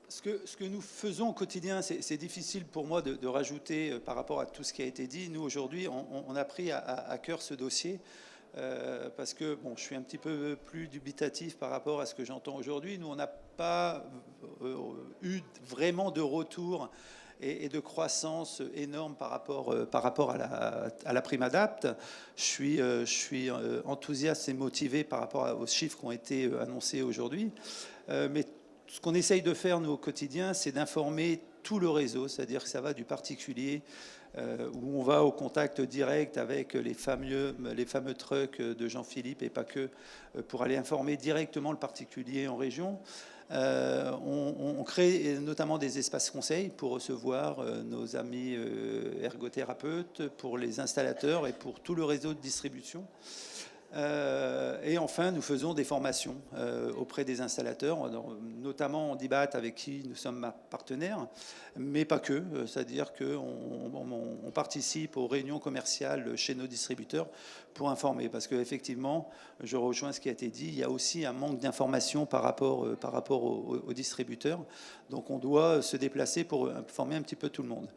Ce que nous faisons au quotidien, c'est difficile pour moi de rajouter par rapport à tout ce qui a été dit. Nous, aujourd'hui, on a pris à cœur ce dossier parce que bon, je suis un petit peu plus dubitatif par rapport à ce que j'entends aujourd'hui. Nous, on n'a pas eu vraiment de retour et de croissance énorme par rapport à la Primadap. Je suis enthousiaste et motivé par rapport aux chiffres qui ont été annoncés aujourd'hui. Mais ce qu'on essaye de faire, nous, au quotidien, c'est d'informer tout le réseau, c'est-à-dire que ça va du particulier, où on va au contact direct avec les fameux trucks de Jean-Philippe et pas que, pour aller informer directement le particulier en région. On crée notamment des espaces conseils pour recevoir nos amis ergothérapeutes, pour les installateurs et pour tout le réseau de distribution. Et enfin, nous faisons des formations auprès des installateurs, notamment en DIBAT avec qui nous sommes partenaires, mais pas que. C'est-à-dire qu'on participe aux réunions commerciales chez nos distributeurs pour informer. Parce qu'effectivement, je rejoins ce qui a été dit, il y a aussi un manque d'information par rapport aux distributeurs. Donc on doit se déplacer pour informer un petit peu tout le monde.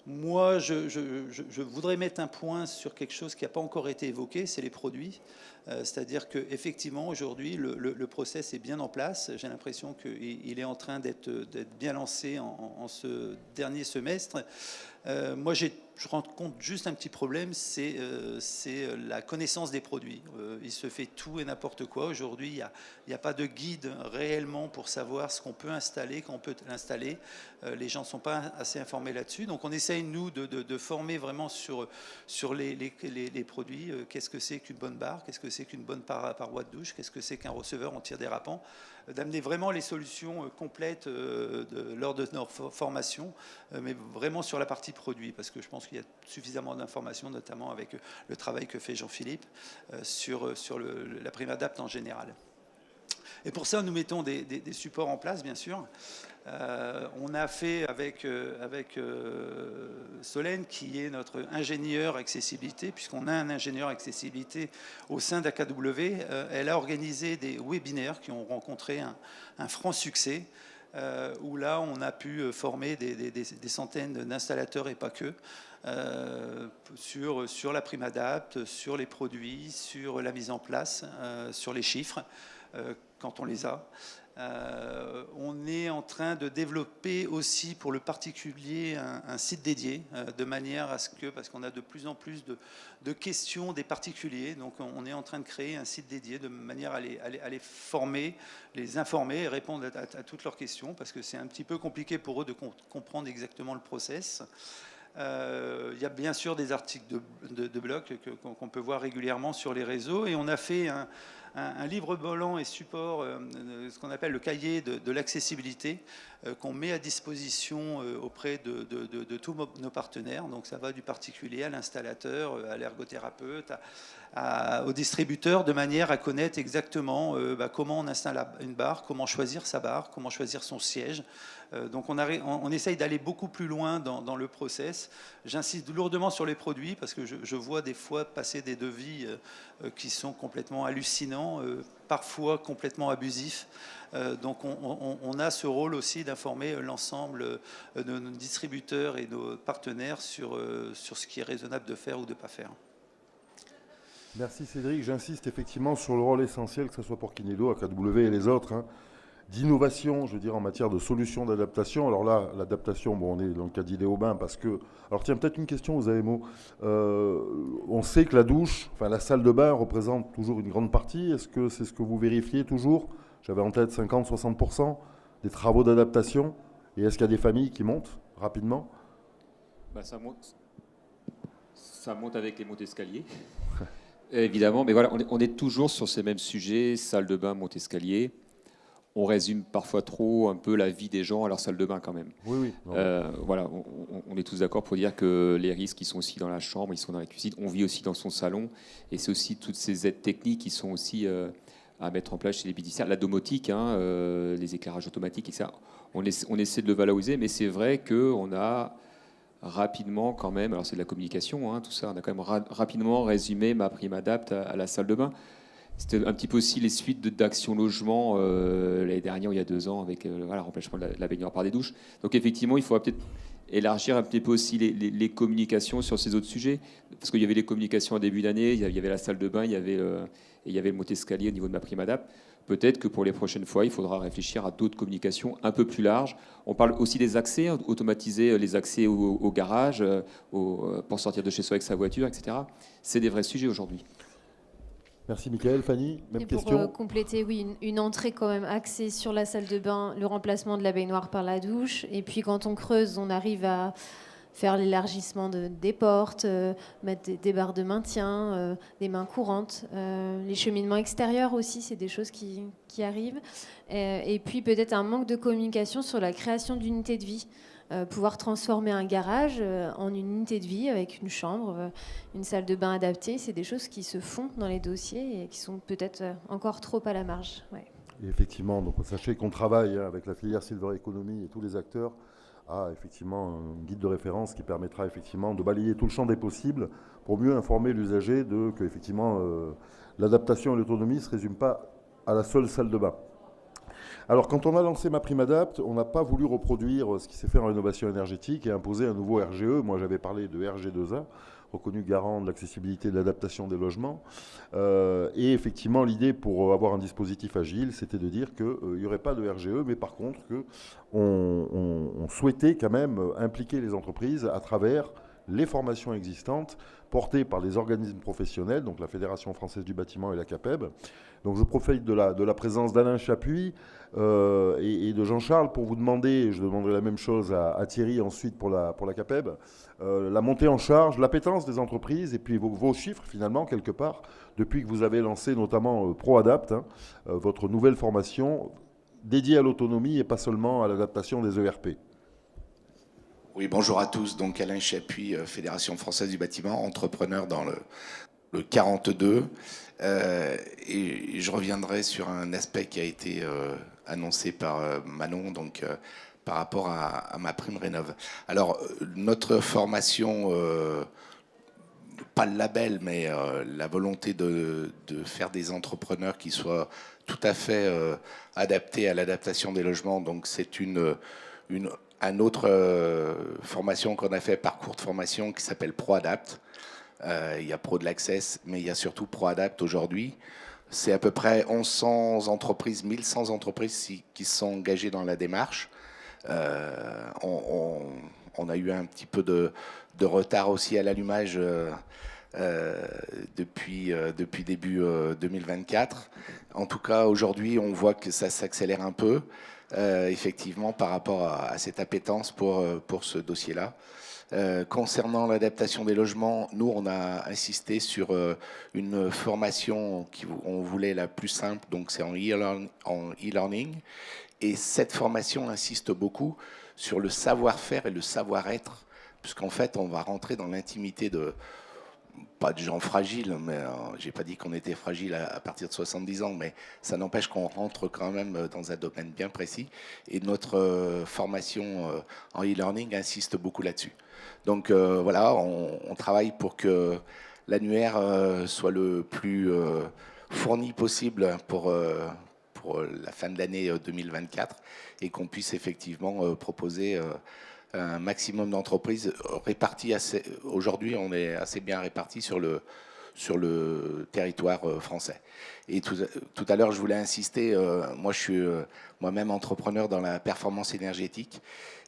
Moi, je voudrais mettre un point sur quelque chose qui n'a pas encore été évoqué, c'est les produits. C'est-à-dire qu'effectivement, aujourd'hui, le process est bien en place. J'ai l'impression qu'il est en train d'être bien lancé en ce dernier semestre. Moi, je rencontre juste un petit problème, c'est la connaissance des produits. Il se fait tout et n'importe quoi. Aujourd'hui, il n'y a pas de guide réellement pour savoir ce qu'on peut installer, quand on peut l'installer. Les gens ne sont pas assez informés là-dessus. Donc, on essaye, nous, de former vraiment sur les produits. Qu'est-ce que c'est qu'une bonne barre? Qu'est-ce que c'est qu'une bonne paroi de douche? Qu'est-ce que c'est qu'un receveur en tir dérapant? D'amener vraiment les solutions complètes lors de nos formations, mais vraiment sur la partie produit, parce que je pense qu'il y a suffisamment d'informations, notamment avec le travail que fait Jean-Philippe sur la Primadap en général. Et pour ça, nous mettons des supports en place, bien sûr. On a fait avec Solène, qui est notre ingénieur accessibilité, puisqu'on a un ingénieur accessibilité au sein d'AKW. Elle a organisé des webinaires qui ont rencontré un franc succès, où là, on a pu former des centaines d'installateurs et pas que, sur la Primadap, sur les produits, sur la mise en place, sur les chiffres, quand on les a. On est en train de développer aussi pour le particulier un site dédié, de manière à ce que, parce qu'on a de plus en plus de questions des particuliers, donc on est en train de créer un site dédié de manière à les former, les informer et répondre à toutes leurs questions, parce que c'est un petit peu compliqué pour eux de comprendre exactement le process. Il y a bien sûr des articles de blog qu'on peut voir régulièrement sur les réseaux, et on a fait un livre blanc et support, ce qu'on appelle le cahier de l'accessibilité, qu'on met à disposition auprès de tous nos partenaires. Donc ça va du particulier à l'installateur, à l'ergothérapeute, au distributeur, de manière à connaître exactement comment on installe une barre, comment choisir sa barre, comment choisir son siège. Donc on essaye d'aller beaucoup plus loin dans le process. J'insiste lourdement sur les produits, parce que je vois des fois passer des devis qui sont complètement hallucinants, clients, parfois complètement abusifs. Donc on a ce rôle aussi d'informer l'ensemble de nos distributeurs et nos partenaires sur ce qui est raisonnable de faire ou de ne pas faire. Merci Cédric. J'insiste effectivement sur le rôle essentiel, que ce soit pour Kinedo, AKW et les autres, d'innovation, je veux dire, en matière de solutions d'adaptation. Alors là, l'adaptation, bon, on est dans le cas d'Idéobain parce que... Alors tiens, peut-être une question aux AMO. On sait que la douche, enfin la salle de bain représente toujours une grande partie. Est-ce que c'est ce que vous vérifiez toujours? J'avais en tête 50-60% des travaux d'adaptation. Et est-ce qu'il y a des familles qui montent rapidement? Ça monte avec les montes escaliers. Évidemment, mais voilà, on est toujours sur ces mêmes sujets, salle de bain, monte escalier. On résume parfois trop un peu la vie des gens à leur salle de bain quand même. Oui. Voilà, on est tous d'accord pour dire que les risques, ils sont aussi dans la chambre, ils sont dans la cuisine, on vit aussi dans son salon. Et c'est aussi toutes ces aides techniques qui sont aussi à mettre en place chez les bénéficiaires. La domotique, les éclairages automatiques, etc. On essaie de le valoriser, mais c'est vrai qu'on a rapidement quand même, alors c'est de la communication, tout ça, on a quand même rapidement résumé MaPrimeAdapt à la salle de bain. C'était un petit peu aussi les suites d'Action Logement l'année dernière, il y a 2 ans, avec le remplacement de la baignoire par des douches. Donc effectivement, il faudra peut-être élargir un petit peu aussi les communications sur ces autres sujets, parce qu'il y avait les communications en début d'année, il y avait la salle de bain, il y avait le monte-escalier au niveau de MaPrimeAdapt. Peut-être que pour les prochaines fois, il faudra réfléchir à d'autres communications un peu plus larges. On parle aussi des accès, automatiser les accès au garage, pour sortir de chez soi avec sa voiture, etc. C'est des vrais sujets aujourd'hui. Merci Michael. Fanny, même question. Pour compléter, oui, une entrée quand même axée sur la salle de bain, le remplacement de la baignoire par la douche. Et puis quand on creuse, on arrive à faire l'élargissement des portes, mettre des barres de maintien, des mains courantes. Les cheminements extérieurs aussi, c'est des choses qui arrivent. Et puis peut-être un manque de communication sur la création d'unités de vie. Pouvoir transformer un garage en une unité de vie avec une chambre, une salle de bain adaptée, c'est des choses qui se font dans les dossiers et qui sont peut-être encore trop à la marge. Ouais. Et effectivement, donc sachez qu'on travaille avec la filière Silver Economy et tous les acteurs à effectivement un guide de référence qui permettra effectivement de balayer tout le champ des possibles pour mieux informer l'usager que effectivement l'adaptation et l'autonomie ne se résument pas à la seule salle de bain. Alors, quand on a lancé MaPrimeAdapt, on n'a pas voulu reproduire ce qui s'est fait en rénovation énergétique et imposer un nouveau RGE. Moi, j'avais parlé de RG2A, reconnu garant de l'accessibilité et de l'adaptation des logements. Et effectivement, l'idée pour avoir un dispositif agile, c'était de dire qu'il n'y aurait pas de RGE, mais par contre, qu'on souhaitait quand même impliquer les entreprises à travers les formations existantes portées par les organismes professionnels, donc la Fédération française du bâtiment et la CAPEB. Donc je profite de la présence d'Alain Chapuis et de Jean-Charles pour vous demander, je demanderai la même chose à Thierry ensuite pour la CAPEB, la montée en charge, l'appétence des entreprises et puis vos chiffres finalement quelque part, depuis que vous avez lancé notamment ProAdapt, votre nouvelle formation dédiée à l'autonomie et pas seulement à l'adaptation des ERP. Oui, bonjour à tous. Donc Alain Chapuis, Fédération française du bâtiment, entrepreneur dans le 42. Et je reviendrai sur un aspect qui a été annoncé par Manon, donc par rapport à MaPrimeRénov'. Alors, notre formation, pas le label, mais la volonté de faire des entrepreneurs qui soient tout à fait adaptés à l'adaptation des logements. Donc, c'est une autre formation qu'on a fait, parcours de formation qui s'appelle ProAdapt. Il y a Pro de l'Access, mais il y a surtout ProAdapt aujourd'hui. C'est à peu près 1100 entreprises, 1100 entreprises qui sont engagées dans la démarche. On a eu un petit peu de retard aussi à l'allumage depuis début 2024. En tout cas, aujourd'hui, on voit que ça s'accélère un peu, effectivement, par rapport à cette appétence pour ce dossier-là. Concernant l'adaptation des logements, nous, on a insisté sur une formation qu'on voulait la plus simple, donc c'est en e-learning. Et cette formation insiste beaucoup sur le savoir-faire et le savoir-être, puisqu'en fait, on va rentrer dans l'intimité pas de gens fragiles, mais j'ai pas dit qu'on était fragile à partir de 70 ans, mais ça n'empêche qu'on rentre quand même dans un domaine bien précis. Et notre formation en e-learning insiste beaucoup là-dessus. Donc voilà, on travaille pour que l'annuaire soit le plus fourni possible pour la fin de l'année 2024 et qu'on puisse effectivement proposer un maximum d'entreprises réparties. Aujourd'hui, on est assez bien répartis sur le territoire français. Et tout à l'heure, je voulais insister, moi je suis moi-même entrepreneur dans la performance énergétique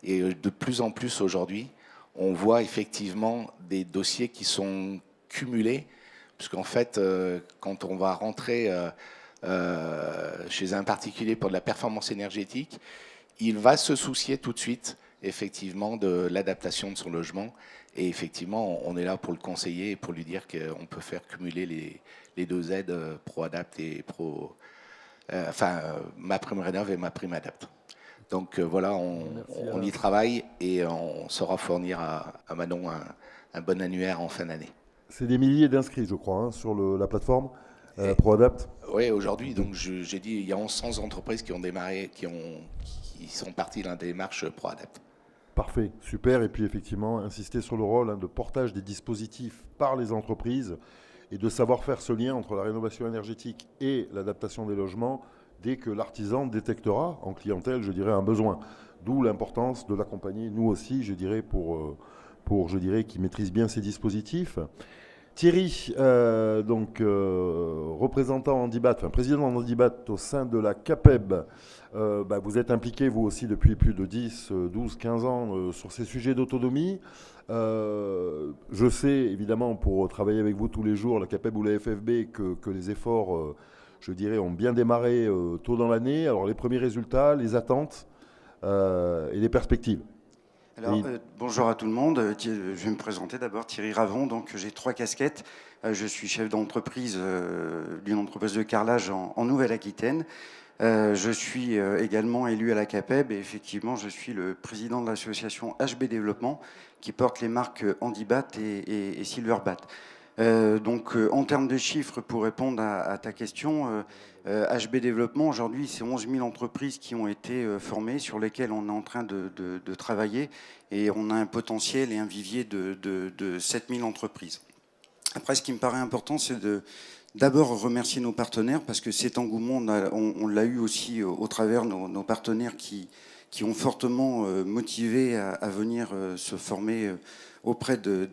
et de plus en plus aujourd'hui, on voit effectivement des dossiers qui sont cumulés, puisqu'en fait, quand on va rentrer chez un particulier pour de la performance énergétique, il va se soucier tout de suite effectivement de l'adaptation de son logement. Et effectivement, on est là pour le conseiller et pour lui dire qu'on peut faire cumuler les deux aides ProAdapt et MaPrimeRénov' et MaPrimeAdapt. Donc voilà, on y travaille et on saura fournir à Manon un bon annuaire en fin d'année. C'est des milliers d'inscrits, je crois, hein, sur la plateforme ProAdapt. Oui, aujourd'hui, donc j'ai dit, il y a 1100 entreprises qui ont démarré, qui sont parties dans la démarche ProAdapt. Parfait, super. Et puis effectivement, insister sur le rôle de portage des dispositifs par les entreprises et de savoir faire ce lien entre la rénovation énergétique et l'adaptation des logements dès que l'artisan détectera en clientèle, je dirais, un besoin. D'où l'importance de l'accompagner, nous aussi, je dirais, pour qui maîtrise bien ces dispositifs. Thierry, représentant Handibat, président Handibat au sein de la CAPEB, vous êtes impliqué, vous aussi, depuis plus de 10, 12, 15 ans sur ces sujets d'autonomie. Je sais, évidemment, pour travailler avec vous tous les jours, la CAPEB ou la FFB, que les efforts, je dirais, ont bien démarré tôt dans l'année. Alors, les premiers résultats, les attentes et les perspectives. Alors, bonjour à tout le monde. Je vais me présenter d'abord, Thierry Ravon. Donc, j'ai 3 casquettes. Je suis chef d'entreprise d'une entreprise de carrelage en Nouvelle-Aquitaine. Je suis également élu à la CAPEB et effectivement, je suis le président de l'association HB Développement qui porte les marques Handibat et Silverbat. En termes de chiffres, pour répondre à ta question, HB Développement, aujourd'hui, c'est 11 000 entreprises qui ont été formées, sur lesquelles on est en train de travailler, et on a un potentiel et un vivier de 7 000 entreprises. Après, ce qui me paraît important, c'est d'abord remercier nos partenaires, parce que cet engouement, on l'a eu aussi au travers nos partenaires qui ont fortement motivé à venir se former auprès de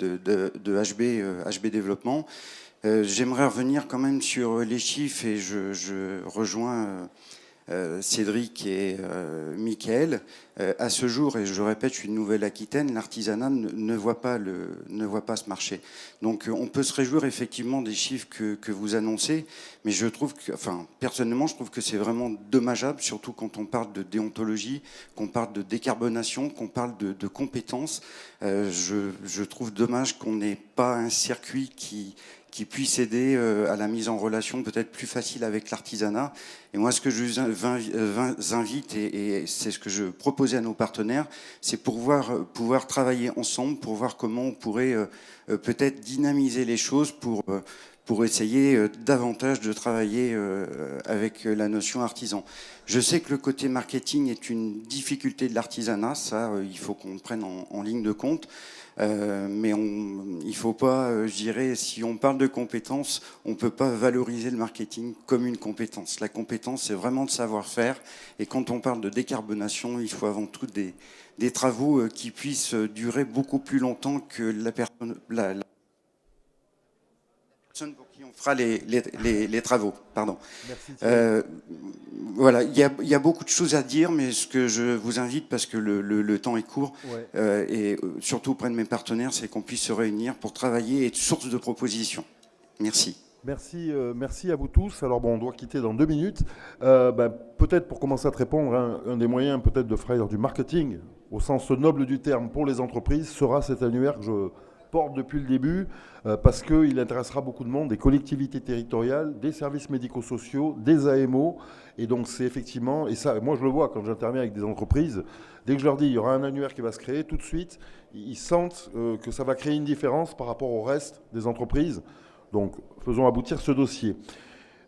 HB Développement. J'aimerais revenir quand même sur les chiffres et je rejoins Cédric et Mickaël. À ce jour, et je répète, je suis de Nouvelle-Aquitaine, l'artisanat ne voit pas ce marché. Donc on peut se réjouir effectivement des chiffres que vous annoncez, mais je trouve que, personnellement, je trouve que c'est vraiment dommageable, surtout quand on parle de déontologie, qu'on parle de décarbonation, qu'on parle de compétences. Je trouve dommage qu'on n'ait pas un circuit qui puisse aider à la mise en relation peut-être plus facile avec l'artisanat. Et moi, ce que je vous invite, et c'est ce que je proposais à nos partenaires, c'est pouvoir travailler ensemble pour voir comment on pourrait peut-être dynamiser les choses pour essayer davantage de travailler avec la notion artisan. Je sais que le côté marketing est une difficulté de l'artisanat, ça, il faut qu'on prenne en ligne de compte. Mais il ne faut pas, je dirais, si on parle de compétences, on ne peut pas valoriser le marketing comme une compétence. La compétence, c'est vraiment de savoir-faire. Et quand on parle de décarbonation, il faut avant tout des travaux qui puissent durer beaucoup plus longtemps que la personne pour qui on fera les travaux. Pardon. Merci. Voilà, il y a beaucoup de choses à dire, mais ce que je vous invite, parce que le temps est court, et surtout auprès de mes partenaires, c'est qu'on puisse se réunir pour travailler et être source de propositions. Merci. Merci à vous tous. Alors bon, on doit quitter dans 2 minutes. Peut-être pour commencer à te répondre, un des moyens peut-être de faire du marketing, au sens noble du terme, pour les entreprises, sera cet annuaire que je porte depuis le début, parce qu'il intéressera beaucoup de monde, des collectivités territoriales, des services médico-sociaux, des AMO. Et donc c'est effectivement, et ça, moi je le vois quand j'interviens avec des entreprises, dès que je leur dis il y aura un annuaire qui va se créer, tout de suite, ils sentent que ça va créer une différence par rapport au reste des entreprises. Donc faisons aboutir ce dossier.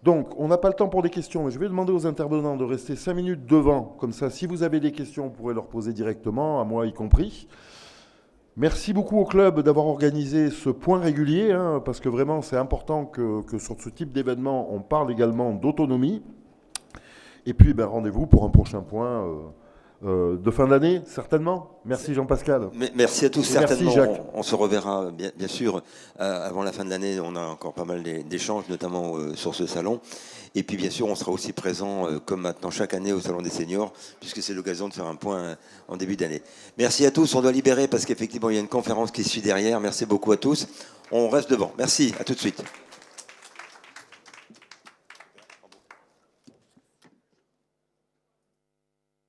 Donc on n'a pas le temps pour des questions, mais je vais demander aux intervenants de rester 5 minutes devant. Comme ça, si vous avez des questions, vous pourrez leur poser directement, à moi y compris. Merci beaucoup au club d'avoir organisé ce point régulier, hein, parce que vraiment c'est important que sur ce type d'événement, on parle également d'autonomie. Et puis rendez-vous pour un prochain point de fin d'année, certainement. Merci Jean-Pascal. Merci à tous, Et merci, certainement. Jacques. On se reverra, bien sûr, avant la fin de l'année. On a encore pas mal d'échanges, notamment sur ce salon. Et puis, bien sûr, on sera aussi présent, comme maintenant, chaque année au Salon des Seniors, puisque c'est l'occasion de faire un point en début d'année. Merci à tous. On doit libérer parce qu'effectivement, il y a une conférence qui suit derrière. Merci beaucoup à tous. On reste devant. Merci. À tout de suite.